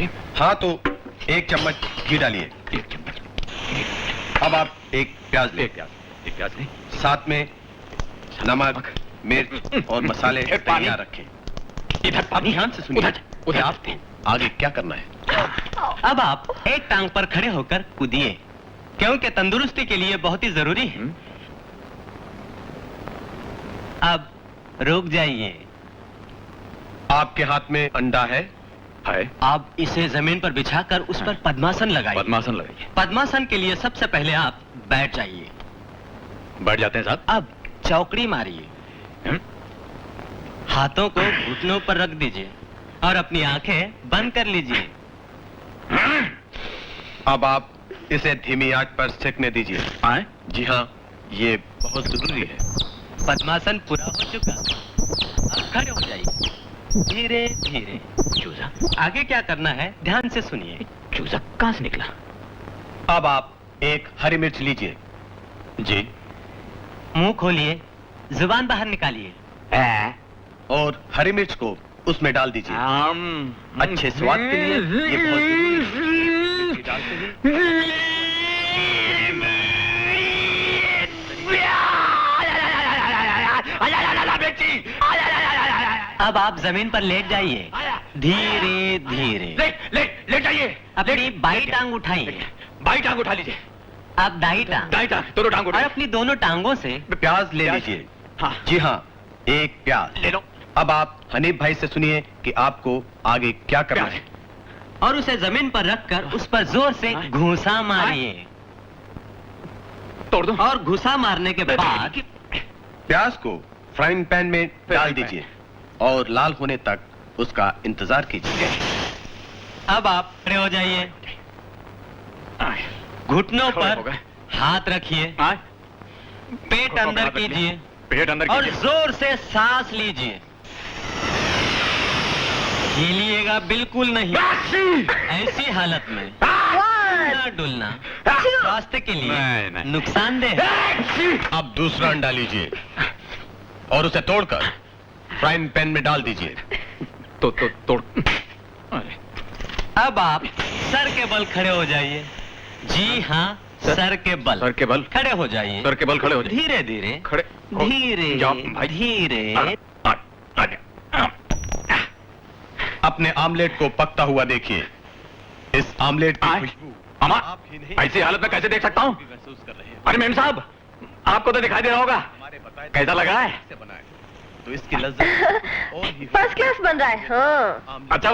जी। हाँ तो 1 चम्मच घी डालिए। 1 चम्मच। अब आप एक प्याज ले। एक प्याज ले। साथ में नमक, मिर्च और मसाले तैयार रखें। इधर पानी। ध्यान से सुनिए। उधर आप आगे क्या करना है? अब आप एक टांग पर खड़े होकर कूदिए, क्योंकि तंदुरुस्ती के लिए बहुत ही जरूरी है। अब रुक जाइए। आपके हाथ में अंडा है? है। आप इसे जमीन पर बिछाकर उस पर पद्मासन लगाइए। पद्मासन लगाइए। पद्मासन के लिए सबसे पहले आप बैठ जाइए। बैठ जाते हैं साहब। अब चौकड़ी मारिए। हाथों को घुटनों पर रख दीजिए और अपनी आंखें बंद कर लीजिए। अब आप इसे धीमी आंच पर सेकने दीजिए। आए? जी हाँ, ये बहुत जरूरी है। पद्मासन पूरा हो चुका। अब खड़े हो जाइए धीरे धीरे। चूजा? आगे क्या करना है ध्यान से सुनिए। चूजा कहां से निकला? अब आप एक हरी मिर्च लीजिए। जी। मुंह खोलिए, जुबान बाहर निकालिए और हरी मिर्च को उसमें डाल दीजिए। अच्छे स्वाद के लिए ये बहुत जरूरी है। मिर्ची डालते ही अब आप जमीन पर लेट जाइए धीरे धीरे। लेट जाइए। अपनी बाई टांग उठाइए। बाई टांग उठा लीजिए। अब दाई टांग। दाई टांग, दोनों टांग और उठाइए। अपनी दोनों टांगों से प्याज ले लीजिए। हाँ। जी हाँ, एक प्याज ले लो। अब आप हनीफ भाई से सुनिए कि आपको आगे क्या करना है। और उसे जमीन पर रखकर उस पर जोर से घूंसा मारिए। तोड़ दो। और घुसा मारने के बाद प्याज को फ्राइंग पैन में डाल दीजिए और लाल होने तक उसका इंतजार कीजिए। अब आप खड़े हो जाइए। घुटनों पर हाथ रखिए। पेट अंदर कीजिए पेट अंदर और कीजिए। जोर से सांस लीजिए। हिलिएगा बिल्कुल नहीं। ऐसी हालत में हिलना डुलना स्वास्थ्य के लिए नुकसानदेह है। अब दूसरा अंडा लीजिए और उसे तोड़कर फ्राइंग पैन में डाल दीजिए। तोड़। अब आप सर के बल खड़े हो जाइए। जी हाँ, सर के बल। सर के बल खड़े हो जाइए। सर के बल खड़े हो जाइए। धीरे धीरे खड़े धीरे जाओ भाई। धीरे। अपने आमलेट को पकता हुआ देखिए। इस आमलेट की खुशबू अमा, आप ही नहीं ऐसी हालत में कैसे देख सकता हूँ? महसूस कर रहे हैं। अरे मेम साहब, आपको तो दिखाई दे रहा होगा। हमारे बताए कैसा लगा है? कैसे बनाए तो इसकी लज्जत और ही फर्स्ट क्लास बन रहा है। हाँ। अच्छा